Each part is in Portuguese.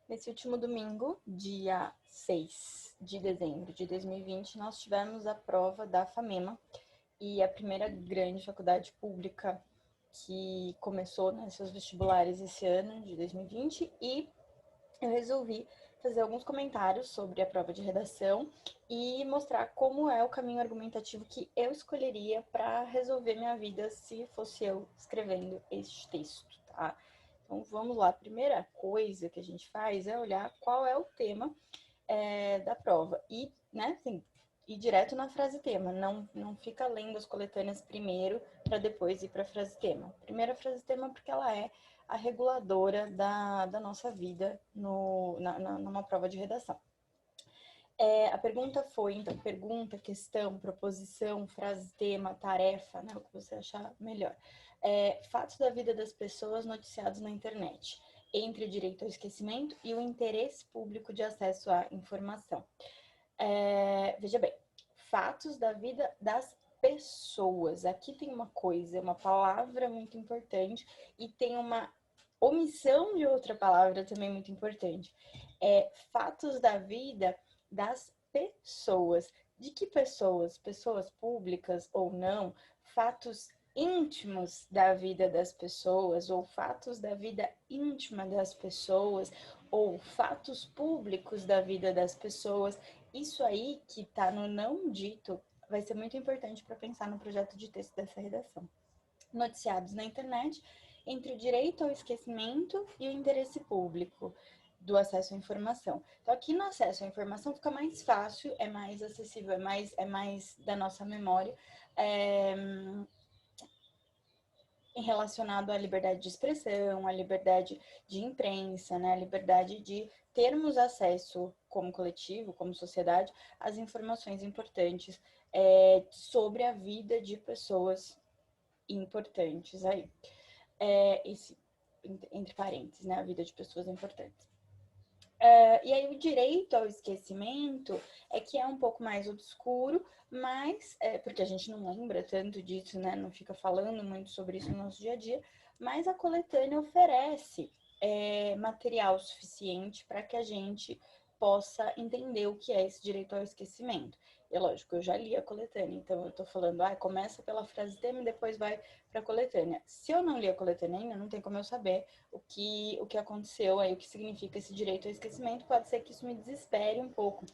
Nesse último domingo, dia 6 de dezembro de 2020, nós tivemos a prova da FAMEMA e a primeira grande faculdade pública que começou, né, seus vestibulares esse ano de 2020 e eu resolvi fazer alguns comentários sobre a prova de redação e mostrar como é o caminho argumentativo que eu escolheria para resolver minha vida se fosse eu escrevendo este texto, tá? Então vamos lá. A primeira coisa que a gente faz é olhar qual é o tema da prova e, né, assim, ir direto na frase tema. Não fica lendo as coletâneas primeiro para depois ir para a frase tema. Primeiro a frase tema porque ela é a reguladora da nossa vida numa prova de redação. A pergunta foi, então, pergunta, questão, proposição, frase, tema, tarefa, né, o que você achar melhor. Fatos da vida das pessoas noticiados na internet, entre o direito ao esquecimento e o interesse público de acesso à informação. Veja bem, fatos da vida das pessoas. Aqui tem uma coisa, uma palavra muito importante e tem uma omissão de outra palavra também muito importante. Fatos da vida das pessoas. De que pessoas? Pessoas públicas ou não? Fatos íntimos da vida das pessoas ou fatos da vida íntima das pessoas ou fatos públicos da vida das pessoas. Isso aí que está no não dito vai ser muito importante para pensar no projeto de texto dessa redação. Noticiados na internet entre o direito ao esquecimento e o interesse público do acesso à informação. Então, aqui no acesso à informação fica mais fácil, é mais acessível, é mais da nossa memória, relacionado à liberdade de expressão, à liberdade de imprensa, né, à liberdade de termos acesso como coletivo, como sociedade, às informações importantes sobre a vida de pessoas importantes aí. Entre parênteses, né, a vida de pessoas importantes. E aí o direito ao esquecimento é que é um pouco mais obscuro, mas porque a gente não lembra tanto disso, né? Não fica falando muito sobre isso no nosso dia a dia, mas a coletânea oferece material suficiente para que a gente possa entender o que é esse direito ao esquecimento. E lógico, eu já li a coletânea, então eu estou falando, começa pela frase tema e depois vai para a coletânea. Se eu não li a coletânea ainda, não tem como eu saber o que aconteceu aí, o que significa esse direito ao esquecimento. Pode ser que isso me desespere um pouco.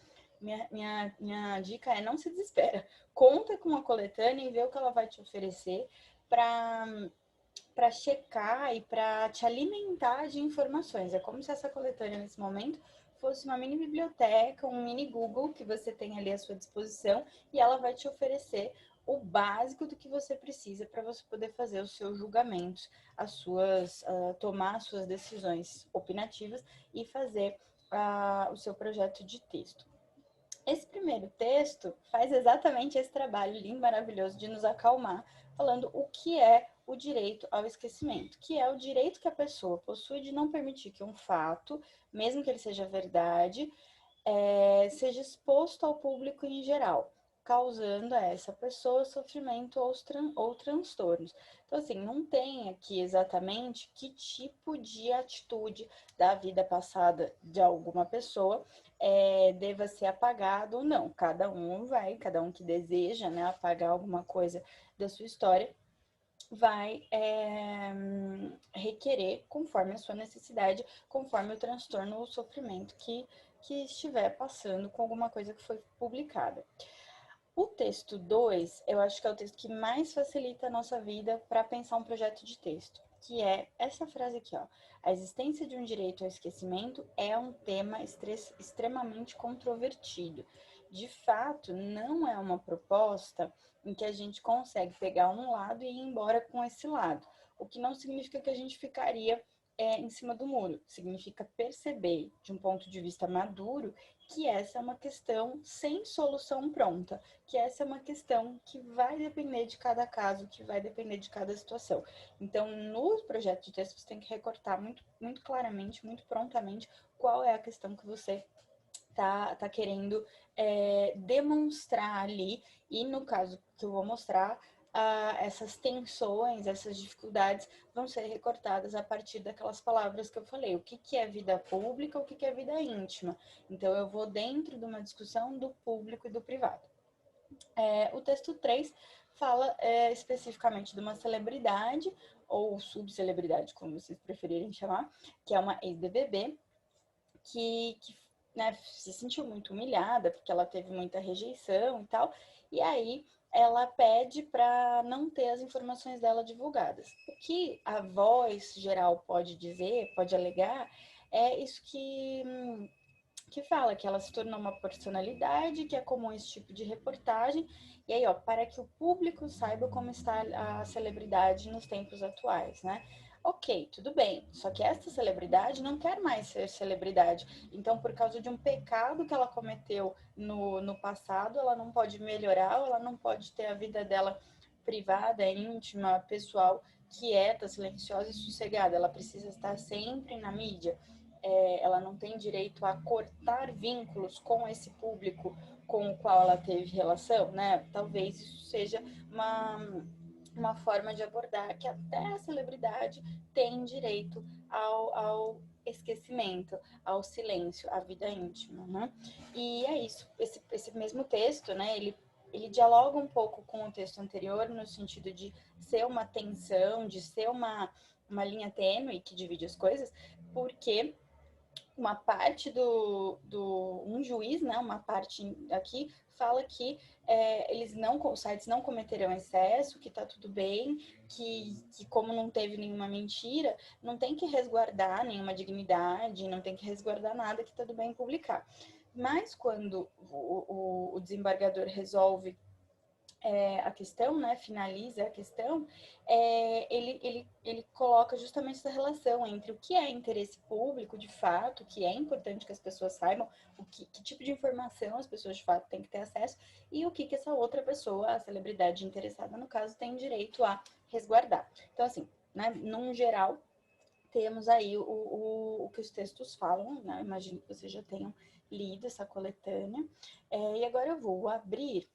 Minha dica é não se desespera. Conta com a coletânea e vê o que ela vai te oferecer para checar e para te alimentar de informações. É como se essa coletânea, nesse momento, fosse uma mini biblioteca, um mini Google que você tem ali à sua disposição e ela vai te oferecer o básico do que você precisa para você poder fazer os seus julgamentos, tomar as suas decisões opinativas e fazer o seu projeto de texto. Esse primeiro texto faz exatamente esse trabalho lindo, maravilhoso de nos acalmar, falando o que é o direito ao esquecimento, que é o direito que a pessoa possui de não permitir que um fato, mesmo que ele seja verdade, seja exposto ao público em geral, causando a essa pessoa sofrimento ou transtornos. Então, assim, não tem aqui exatamente que tipo de atitude da vida passada de alguma pessoa deva ser apagado ou não. Cada um que deseja, né, apagar alguma coisa da sua história, vai requerer conforme a sua necessidade, conforme o transtorno ou sofrimento que estiver passando com alguma coisa que foi publicada. O texto 2, eu acho que é o texto que mais facilita a nossa vida para pensar um projeto de texto, que é essa frase aqui, ó. A existência de um direito ao esquecimento é um tema extremamente controvertido. De fato, não é uma proposta em que a gente consegue pegar um lado e ir embora com esse lado, o que não significa que a gente ficaria em cima do muro. Significa perceber, de um ponto de vista maduro, que essa é uma questão sem solução pronta, que essa é uma questão que vai depender de cada caso, que vai depender de cada situação. Então, no projeto de texto, você tem que recortar muito, muito claramente, muito prontamente, qual é a questão que você tá querendo demonstrar ali. E no caso que eu vou mostrar, essas tensões, essas dificuldades vão ser recortadas a partir daquelas palavras que eu falei. O que, que é vida pública, o que, que é vida íntima. Então, eu vou dentro de uma discussão do público e do privado. O texto 3 fala especificamente de uma celebridade, ou subcelebridade, como vocês preferirem chamar, que é uma ex-BBB, que né, se sentiu muito humilhada, porque ela teve muita rejeição e tal, e aí ela pede para não ter as informações dela divulgadas. O que a voz geral pode dizer, pode alegar, é isso que fala que ela se tornou uma personalidade, que é comum esse tipo de reportagem, e aí, ó, para que o público saiba como está a celebridade nos tempos atuais, né? Ok, tudo bem, só que essa celebridade não quer mais ser celebridade. Então, por causa de um pecado que ela cometeu no passado, ela não pode melhorar, ela não pode ter a vida dela privada, íntima, pessoal, quieta, silenciosa e sossegada. Ela precisa estar sempre na mídia. Ela não tem direito a cortar vínculos com esse público com o qual ela teve relação, né? Talvez isso seja uma forma de abordar que até a celebridade tem direito ao esquecimento, ao silêncio, à vida íntima, né? E é isso, esse mesmo texto, né, ele dialoga um pouco com o texto anterior, no sentido de ser uma tensão, de ser uma linha tênue que divide as coisas, porque uma parte um juiz, né, uma parte aqui fala que os sites não cometerão excesso, que tá tudo bem, que como não teve nenhuma mentira, não tem que resguardar nenhuma dignidade, não tem que resguardar nada, que tá tudo bem publicar. Mas quando o desembargador resolve a questão, né, finaliza a questão, ele coloca justamente essa relação entre o que é interesse público, de fato, que é importante que as pessoas saibam, que tipo de informação as pessoas, de fato, têm que ter acesso, e o que essa outra pessoa, a celebridade interessada, no caso, tem direito a resguardar. Então, assim, né, num geral, temos aí o que os textos falam, né, imagino que vocês já tenham lido essa coletânea, e agora eu vou abrir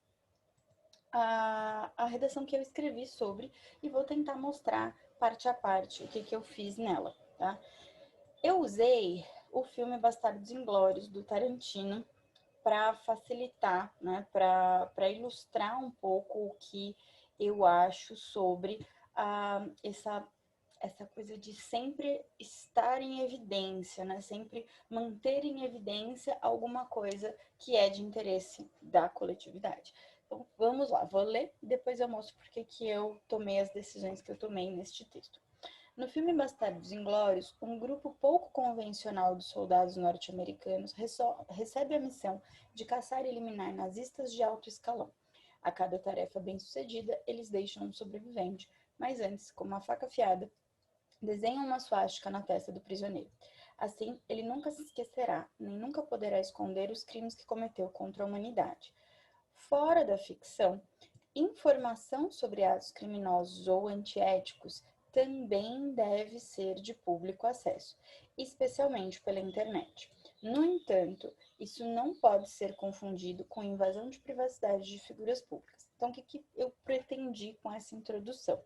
a redação que eu escrevi sobre e vou tentar mostrar parte a parte o que eu fiz nela, tá? Eu usei o filme Bastardos Inglórios, do Tarantino, para facilitar, né, para ilustrar um pouco o que eu acho sobre essa coisa de sempre estar em evidência, né? Sempre manter em evidência alguma coisa que é de interesse da coletividade. Então, vamos lá, vou ler e depois eu mostro porque que eu tomei as decisões que eu tomei neste texto. No filme Bastardos Inglórios, um grupo pouco convencional de soldados norte-americanos recebe a missão de caçar e eliminar nazistas de alto escalão. A cada tarefa bem-sucedida, eles deixam um sobrevivente, mas antes, com uma faca afiada, desenham uma suástica na testa do prisioneiro. Assim, ele nunca se esquecerá, nem nunca poderá esconder os crimes que cometeu contra a humanidade. Fora da ficção, informação sobre atos criminosos ou antiéticos também deve ser de público acesso, especialmente pela internet. No entanto, isso não pode ser confundido com invasão de privacidade de figuras públicas. Então, o que eu pretendi com essa introdução?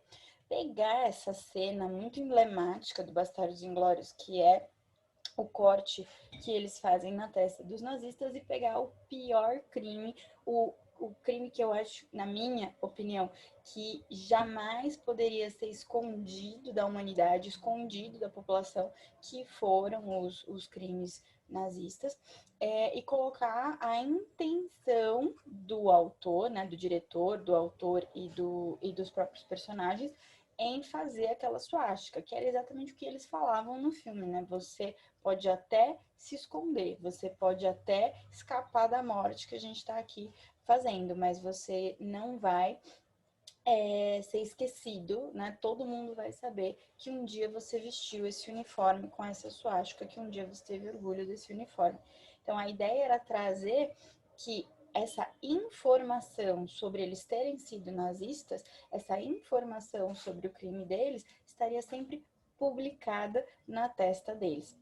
Pegar essa cena muito emblemática do Bastardos Inglórios, que é o corte que eles fazem na testa dos nazistas, e pegar o pior crime, o crime que eu acho, na minha opinião, que jamais poderia ser escondido da humanidade, escondido da população, que foram os crimes nazistas, e colocar a intenção do autor, né, do diretor, do autor e dos próprios personagens em fazer aquela suástica, que era exatamente o que eles falavam no filme, né? Você pode até se esconder, você pode até escapar da morte que a gente está aqui fazendo, mas você não vai ser esquecido, né? Todo mundo vai saber que um dia você vestiu esse uniforme com essa suástica, que um dia você teve orgulho desse uniforme. Então, a ideia era trazer que essa informação sobre eles terem sido nazistas, essa informação sobre o crime deles, estaria sempre publicada na testa deles.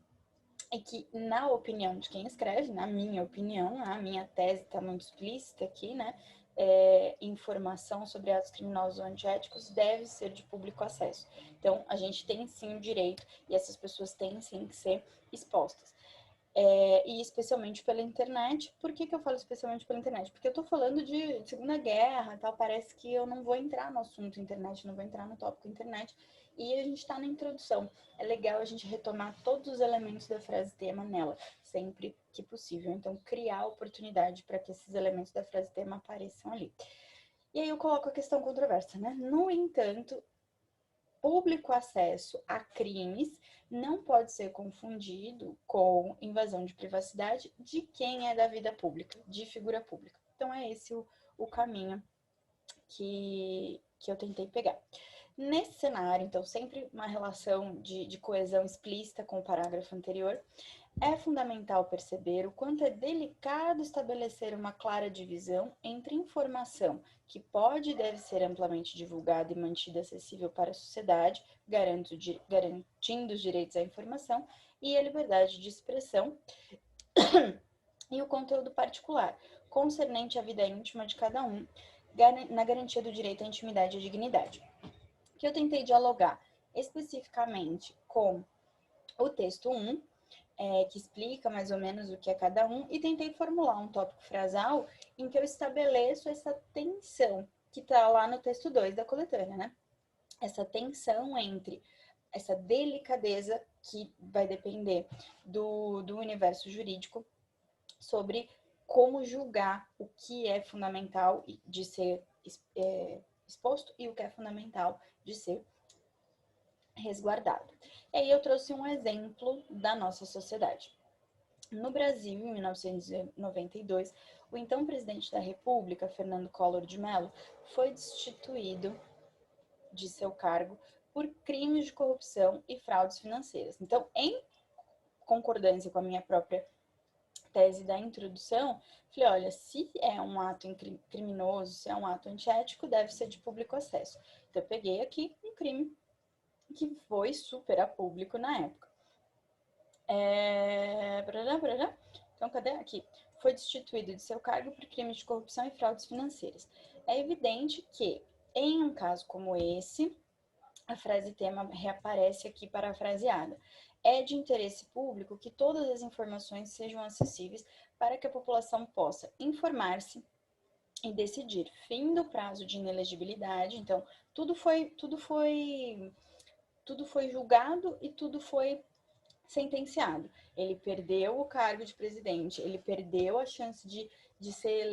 E que, na opinião de quem escreve, na minha opinião, a minha tese está muito explícita aqui, né? informação sobre atos criminosos ou antiéticos deve ser de público acesso. Então, a gente tem sim o direito e essas pessoas têm sim que ser expostas. E especialmente pela internet. Por que eu falo especialmente pela internet? Porque eu tô falando de Segunda Guerra e tal, parece que eu não vou entrar no assunto internet, não vou entrar no tópico internet, e a gente tá na introdução. É legal a gente retomar todos os elementos da frase tema nela, sempre que possível. Então, criar oportunidade para que esses elementos da frase tema apareçam ali. E aí eu coloco a questão controversa, né? No entanto, público acesso a crimes não pode ser confundido com invasão de privacidade de quem é da vida pública, de figura pública. Então é esse o caminho que eu tentei pegar. Nesse cenário, então, sempre uma relação de coesão explícita com o parágrafo anterior, é fundamental perceber o quanto é delicado estabelecer uma clara divisão entre informação que pode e deve ser amplamente divulgada e mantida acessível para a sociedade, garantindo os direitos à informação e a liberdade de expressão, e o conteúdo particular, concernente à vida íntima de cada um, na garantia do direito à intimidade e à dignidade. Que eu tentei dialogar especificamente com o texto 1, que explica mais ou menos o que é cada um, e tentei formular um tópico frasal em que eu estabeleço essa tensão que está lá no texto 2 da coletânea, né? Essa tensão entre essa delicadeza que vai depender do universo jurídico sobre como julgar o que é fundamental de ser exposto e o que é fundamental de ser resguardado. E aí eu trouxe um exemplo da nossa sociedade. No Brasil, em 1992, o então presidente da República, Fernando Collor de Mello, foi destituído de seu cargo por crimes de corrupção e fraudes financeiras. Então, em concordância com a minha própria tese da introdução, falei, olha, se é um ato criminoso, se é um ato antiético, deve ser de público acesso. Então, eu peguei aqui um crime que foi super a público na época. Então, cadê? Aqui. Foi destituído de seu cargo por crimes de corrupção e fraudes financeiras. É evidente que, em um caso como esse, a frase tema reaparece aqui parafraseada. É de interesse público que todas as informações sejam acessíveis para que a população possa informar-se e decidir. Fim do prazo de inelegibilidade. Então, tudo foi julgado e tudo foi sentenciado. Ele perdeu o cargo de presidente, ele perdeu a chance de ser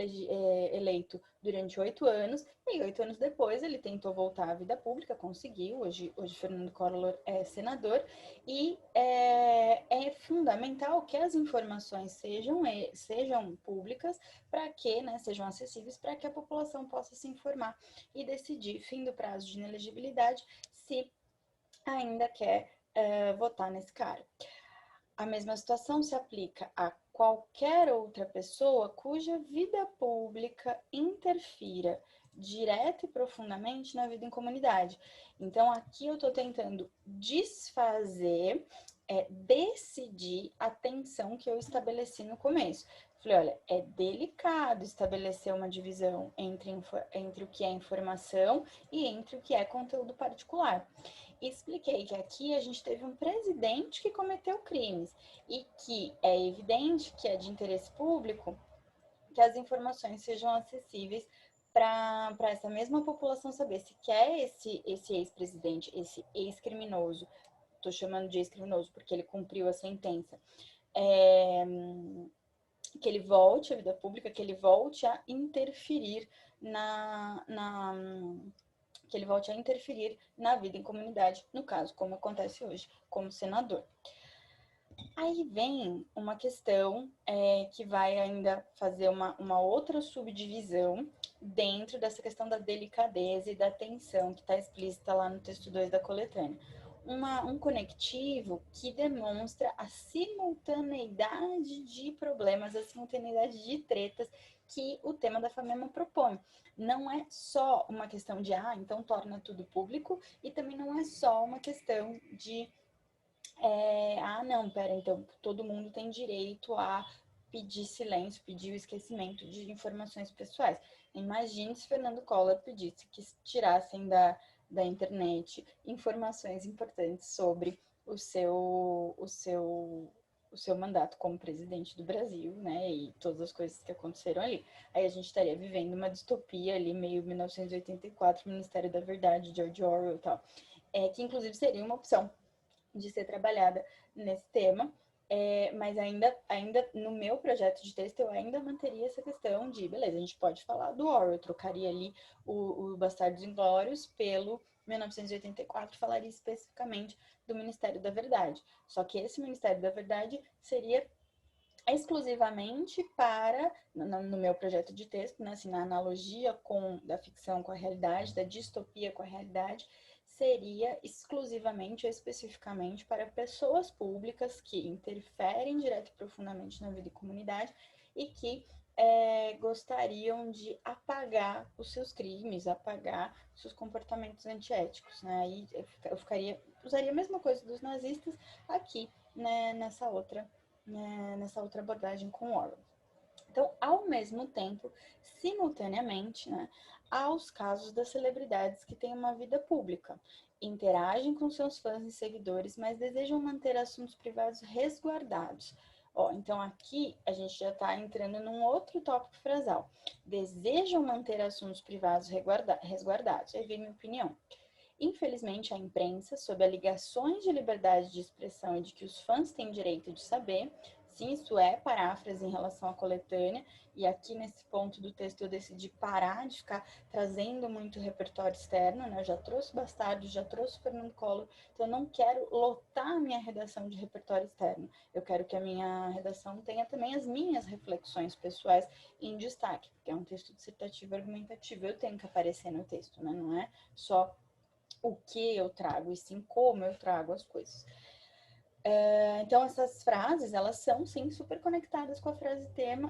eleito durante 8 anos, e 8 anos depois ele tentou voltar à vida pública, conseguiu, hoje Fernando Collor é senador, e é fundamental que as informações sejam públicas para que, né, sejam acessíveis, para que a população possa se informar e decidir, fim do prazo de inelegibilidade, se ainda quer votar nesse cara. A mesma situação se aplica a qualquer outra pessoa cuja vida pública interfira direta e profundamente na vida em comunidade. Então, aqui eu estou tentando desfazer, decidir a tensão que eu estabeleci no começo. Falei, olha, é delicado estabelecer uma divisão entre o que é informação e entre o que é conteúdo particular. Expliquei que aqui a gente teve um presidente que cometeu crimes e que é evidente que é de interesse público que as informações sejam acessíveis para essa mesma população saber se quer esse ex-presidente, esse ex-criminoso, estou chamando de ex-criminoso porque ele cumpriu a sentença, que ele volte à vida pública, que ele volte a interferir que ele volte a interferir na vida em comunidade, no caso, como acontece hoje, como senador. Aí vem uma questão que vai ainda fazer uma outra subdivisão dentro dessa questão da delicadeza e da tensão que está explícita lá no texto 2 da coletânea. Um conectivo que demonstra a simultaneidade de problemas, a simultaneidade de tretas que o tema da FAMEMA propõe. Não é só uma questão de, então torna tudo público, e também não é só uma questão de, não, pera, então todo mundo tem direito a pedir silêncio, pedir o esquecimento de informações pessoais. Imagine se Fernando Collor pedisse que tirassem da internet informações importantes sobre o seu mandato como presidente do Brasil, né, e todas as coisas que aconteceram ali. Aí a gente estaria vivendo uma distopia ali, meio 1984, Ministério da Verdade, George Orwell e tal, que inclusive seria uma opção de ser trabalhada nesse tema, mas ainda no meu projeto de texto eu ainda manteria essa questão de, beleza, a gente pode falar do Orwell, eu trocaria ali o Bastardos Inglórios pelo 1984, falaria especificamente do Ministério da Verdade. Só que esse Ministério da Verdade seria exclusivamente para, no meu projeto de texto, né, assim, na analogia da ficção com a realidade, da distopia com a realidade, seria exclusivamente ou especificamente para pessoas públicas que interferem direto e profundamente na vida e comunidade e que gostariam de apagar os seus crimes, apagar os seus comportamentos antiéticos, né? Aí usaria a mesma coisa dos nazistas aqui, né, nessa outra abordagem com Orwell. Então, ao mesmo tempo, simultaneamente, né, há os casos das celebridades que têm uma vida pública, interagem com seus fãs e seguidores, mas desejam manter assuntos privados resguardados. Então aqui a gente já está entrando num outro tópico frasal. Desejam manter assuntos privados resguardados. Aí vem minha opinião. Infelizmente, a imprensa, sob alegações de liberdade de expressão e de que os fãs têm direito de saber, sim, isso é paráfrase em relação à coletânea, e aqui nesse ponto do texto eu decidi parar de ficar trazendo muito repertório externo, né? Eu já trouxe Bastardos, já trouxe Fernando Collor, então eu não quero lotar a minha redação de repertório externo. Eu quero que a minha redação tenha também as minhas reflexões pessoais em destaque, porque é um texto dissertativo argumentativo, eu tenho que aparecer no texto, né? Não é só o que eu trago, e sim como eu trago as coisas. Então, essas frases, elas são, sim, super conectadas com a frase tema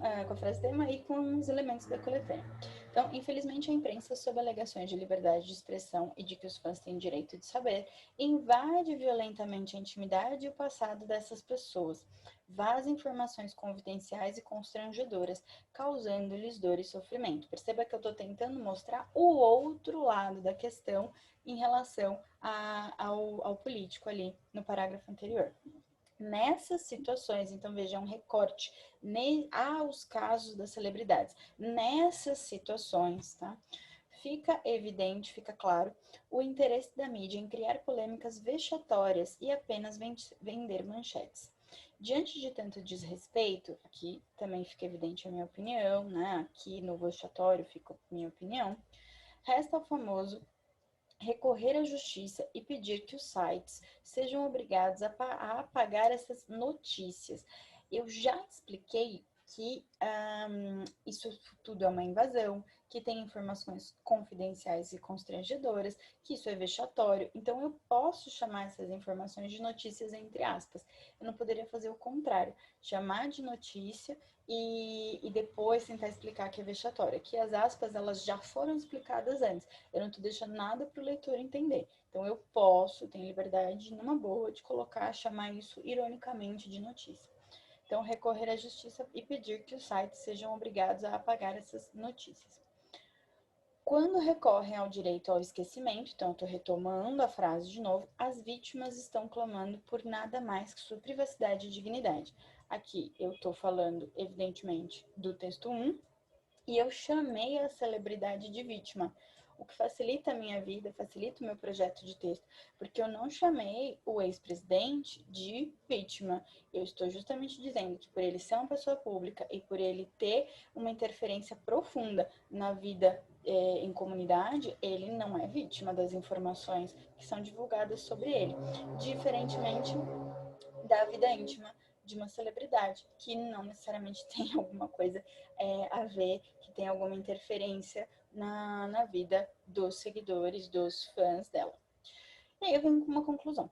e com os elementos da coletânea. Então, infelizmente, a imprensa, sob alegações de liberdade de expressão e de que os fãs têm direito de saber, invade violentamente a intimidade e o passado dessas pessoas, vaza informações confidenciais e constrangedoras, causando-lhes dor e sofrimento. Perceba que eu estou tentando mostrar o outro lado da questão em relação ao político ali no parágrafo anterior. Nessas situações, então veja um recorte aos casos das celebridades. Nessas situações, tá? Fica evidente, fica claro, o interesse da mídia em criar polêmicas vexatórias e apenas vender manchetes. Diante de tanto desrespeito, aqui também fica evidente a minha opinião, né? Aqui no vexatório fica a minha opinião, resta o famoso recorrer à justiça e pedir que os sites sejam obrigados a apagar essas notícias. Eu já expliquei que isso tudo é uma invasão, que tem informações confidenciais e constrangedoras, que isso é vexatório. Então, eu posso chamar essas informações de notícias entre aspas. Eu não poderia fazer o contrário, chamar de notícia e depois tentar explicar que é vexatório. Aqui as aspas, elas já foram explicadas antes. Eu não estou deixando nada para o leitor entender. Então, eu tenho liberdade, numa boa, de chamar isso ironicamente de notícia. Então, recorrer à justiça e pedir que os sites sejam obrigados a apagar essas notícias. Quando recorrem ao direito ao esquecimento, então estou retomando a frase de novo, as vítimas estão clamando por nada mais que sua privacidade e dignidade. Aqui eu estou falando, evidentemente, do texto 1, e eu chamei a celebridade de vítima, o que facilita a minha vida, facilita o meu projeto de texto, porque eu não chamei o ex-presidente de vítima. Eu estou justamente dizendo que por ele ser uma pessoa pública e por ele ter uma interferência profunda na vida em comunidade, ele não é vítima das informações que são divulgadas sobre ele, diferentemente da vida íntima de uma celebridade, que não necessariamente tem alguma coisa a ver, que tem alguma interferência na vida dos seguidores, dos fãs dela. E aí eu venho com uma conclusão.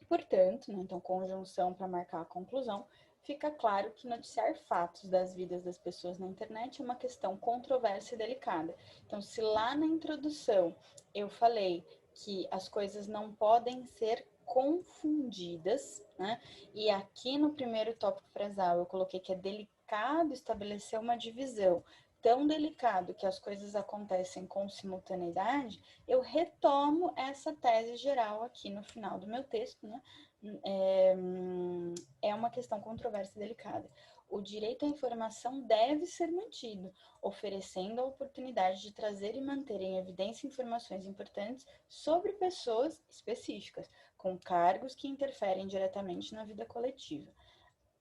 Portanto, né, então, conjunção para marcar a conclusão, fica claro que noticiar fatos das vidas das pessoas na internet é uma questão controversa e delicada. Então, se lá na introdução eu falei que as coisas não podem ser confundidas, né? E aqui no primeiro tópico frasal eu coloquei que é delicado estabelecer uma divisão tão delicado que as coisas acontecem com simultaneidade. Eu retomo essa tese geral aqui no final do meu texto, né? É uma questão controversa e delicada. O direito à informação deve ser mantido, oferecendo a oportunidade de trazer e manter em evidência informações importantes sobre pessoas específicas, com cargos que interferem diretamente na vida coletiva.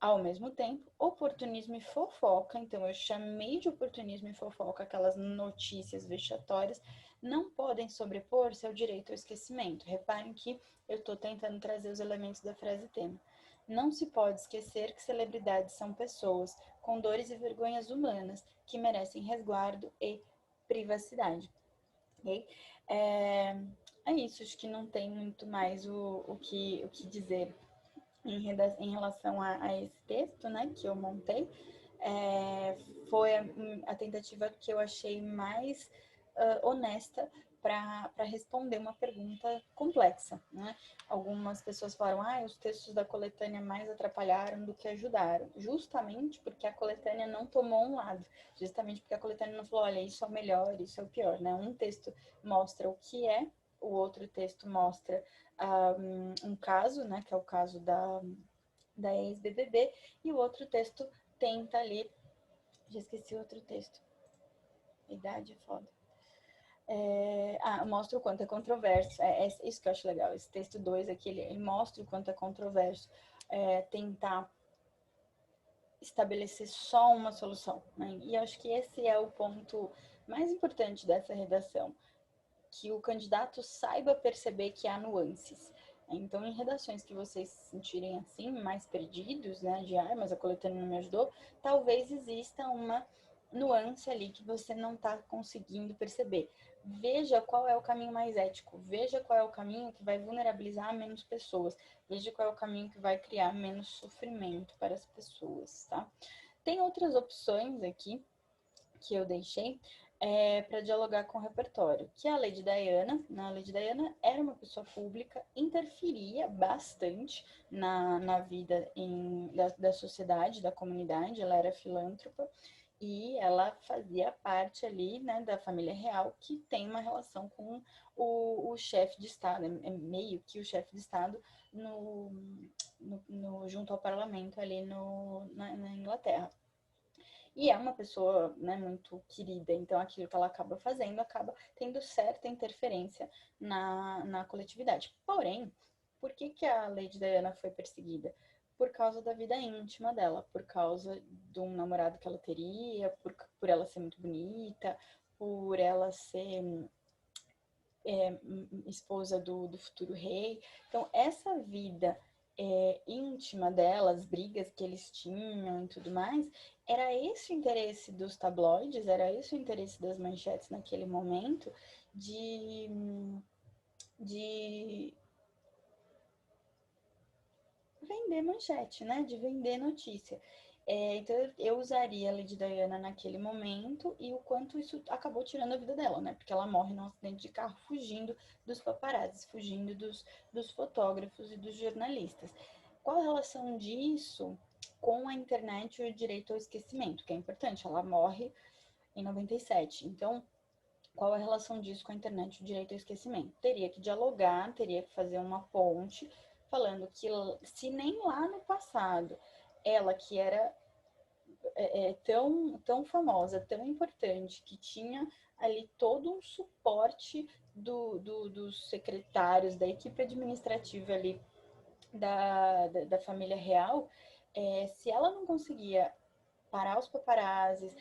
Ao mesmo tempo, oportunismo e fofoca, então eu chamei de oportunismo e fofoca aquelas notícias vexatórias, não podem sobrepor-se ao direito ao esquecimento. Reparem que eu estou tentando trazer os elementos da frase tema. Não se pode esquecer que celebridades são pessoas com dores e vergonhas humanas que merecem resguardo e privacidade. Okay? É isso, acho que não tem muito mais o que dizer em relação a esse texto, né, que eu montei. Foi a tentativa que eu achei mais honesta para responder uma pergunta complexa, né? Algumas pessoas falaram, os textos da coletânea mais atrapalharam do que ajudaram, justamente porque a coletânea não tomou um lado, justamente porque a coletânea não falou, olha, isso é o melhor, isso é o pior, né? Um texto mostra o que é, o outro texto mostra um caso, né, que é o caso da ex-BBB, e o outro texto tenta ali, já esqueci o outro texto, idade é foda. Mostra o quanto é controverso, é isso que eu acho legal, esse texto 2 aqui, ele mostra o quanto é controverso tentar estabelecer só uma solução, né? E acho que esse é o ponto mais importante dessa redação, que o candidato saiba perceber que há nuances. Então, em redações que vocês se sentirem assim, mais perdidos, né, de mas a coletânea não me ajudou, talvez exista uma nuance ali que você não está conseguindo perceber. Veja qual é o caminho mais ético, veja qual é o caminho que vai vulnerabilizar menos pessoas, veja qual é o caminho que vai criar menos sofrimento para as pessoas, tá? Tem outras opções aqui que eu deixei para dialogar com o repertório, que é a Lady Diana. A Lady Diana era uma pessoa pública, interferia bastante na vida da sociedade, da comunidade, ela era filântropa, e ela fazia parte ali, né, da família real, que tem uma relação com o chefe de Estado, é meio que o chefe de Estado junto ao parlamento ali na Inglaterra. E é uma pessoa, né, muito querida, então aquilo que ela acaba fazendo acaba tendo certa interferência na coletividade. Porém, por que a Lady Diana foi perseguida? Por causa da vida íntima dela, por causa de um namorado que ela teria, por ela ser muito bonita, por ela ser esposa do futuro rei. Então, essa vida íntima dela, as brigas que eles tinham e tudo mais, era esse o interesse dos tabloides, era esse o interesse das manchetes naquele momento de vender manchete, né? De vender notícia. Então eu usaria a Lady Diana naquele momento e o quanto isso acabou tirando a vida dela, né? Porque ela morre num acidente de carro fugindo dos paparazzis, fugindo dos fotógrafos e dos jornalistas. Qual a relação disso com a internet e o direito ao esquecimento? Que é importante, ela morre em 97. Então, qual a relação disso com a internet e o direito ao esquecimento? Teria que dialogar, teria que fazer uma ponte, falando que se nem lá no passado ela que era tão famosa, tão importante, que tinha ali todo um suporte dos secretários, da equipe administrativa ali da família real, se ela não conseguia parar os paparazzis,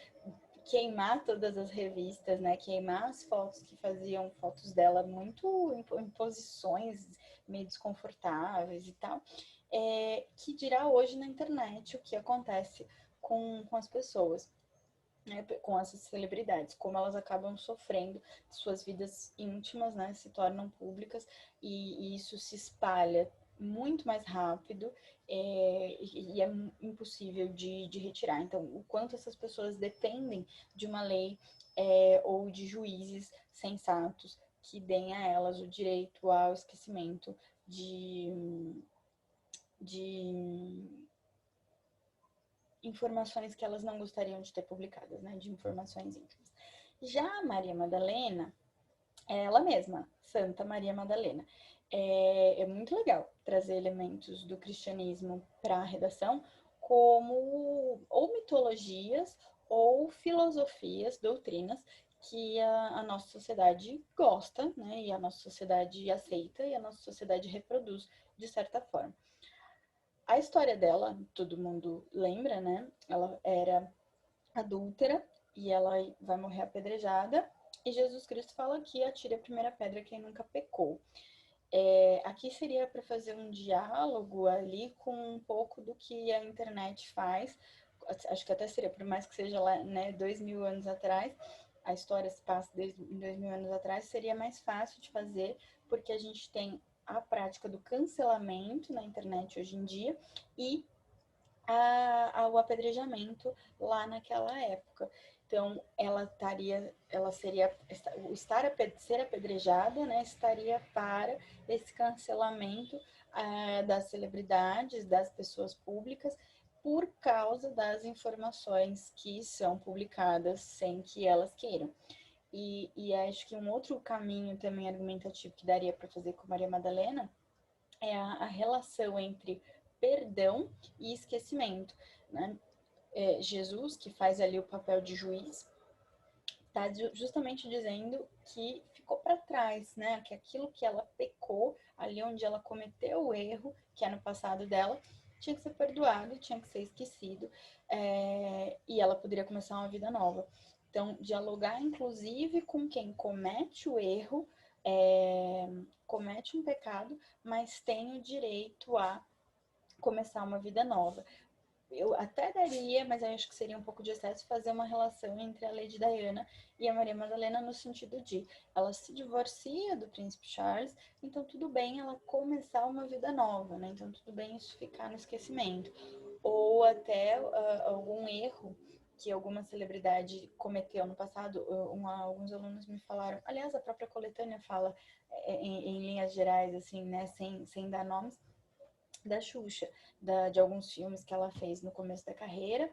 queimar todas as revistas, né? Queimar as fotos que faziam fotos dela muito em posições meio desconfortáveis e tal. Que dirá hoje na internet o que acontece com as pessoas, né? Com essas celebridades, como elas acabam sofrendo, suas vidas íntimas, né? Se tornam públicas e isso se espalha muito mais rápido e é impossível de retirar. Então, o quanto essas pessoas dependem de uma lei ou de juízes sensatos que deem a elas o direito ao esquecimento de informações que elas não gostariam de ter publicadas, né? De informações íntimas. Já a Maria Madalena, ela mesma, Santa Maria Madalena. É muito legal trazer elementos do cristianismo para a redação, como ou mitologias ou filosofias, doutrinas que a nossa sociedade gosta, né? E a nossa sociedade aceita e a nossa sociedade reproduz de certa forma. A história dela, todo mundo lembra, né? Ela era adúltera e ela vai morrer apedrejada. E Jesus Cristo fala que atire a primeira pedra quem nunca pecou. Aqui seria para fazer um diálogo ali com um pouco do que a internet faz. Acho que até seria, por mais que seja lá, né, 2000 anos atrás, a história se passa desde 2000 anos atrás, seria mais fácil de fazer, porque a gente tem a prática do cancelamento na internet hoje em dia e ao apedrejamento lá naquela época. Então, ela seria, ser apedrejada, né, estaria para esse cancelamento das celebridades, das pessoas públicas, por causa das informações que são publicadas sem que elas queiram. E acho que um outro caminho também argumentativo que daria para fazer com Maria Madalena é a relação entre perdão e esquecimento, né? Jesus, que faz ali o papel de juiz, está justamente dizendo que ficou para trás, né? Que aquilo que ela pecou, ali onde ela cometeu o erro, que é no passado dela, tinha que ser perdoado, tinha que ser esquecido, e ela poderia começar uma vida nova. Então, dialogar inclusive com quem comete o erro, comete um pecado, mas tem o direito a começar uma vida nova. Eu até daria, mas eu acho que seria um pouco de excesso fazer uma relação entre a Lady Diana e a Maria Madalena no sentido de ela se divorcia do príncipe Charles, então tudo bem ela começar uma vida nova, né? Então tudo bem isso ficar no esquecimento. Ou até algum erro que alguma celebridade cometeu no passado. Alguns alunos me falaram, aliás, a própria coletânea fala em linhas gerais, assim, né, sem dar nomes, da Xuxa, de alguns filmes que ela fez no começo da carreira,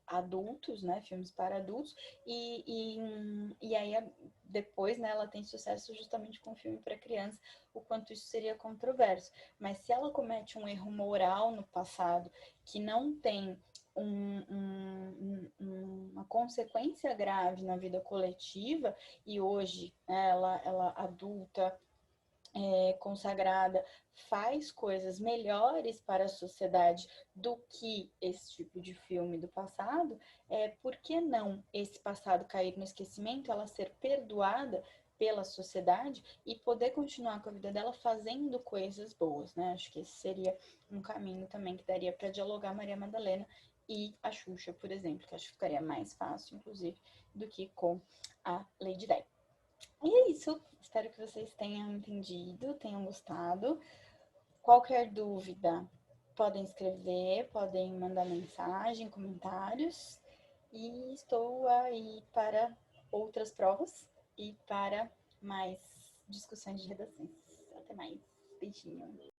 adultos, né, filmes para adultos, e aí depois, né, ela tem sucesso justamente com filme para criança, o quanto isso seria controverso. Mas se ela comete um erro moral no passado que não tem uma consequência grave na vida coletiva, e hoje, né, ela adulta, consagrada, faz coisas melhores para a sociedade do que esse tipo de filme do passado, por que não esse passado cair no esquecimento, ela ser perdoada pela sociedade e poder continuar com a vida dela fazendo coisas boas, né? Acho que esse seria um caminho também que daria para dialogar Maria Madalena e a Xuxa, por exemplo, que acho que ficaria mais fácil, inclusive, do que com a Lady Di. E é isso. Espero que vocês tenham entendido, tenham gostado. Qualquer dúvida, podem escrever, podem mandar mensagem, comentários. E estou aí para outras provas e para mais discussões de redações. Até mais. Beijinho.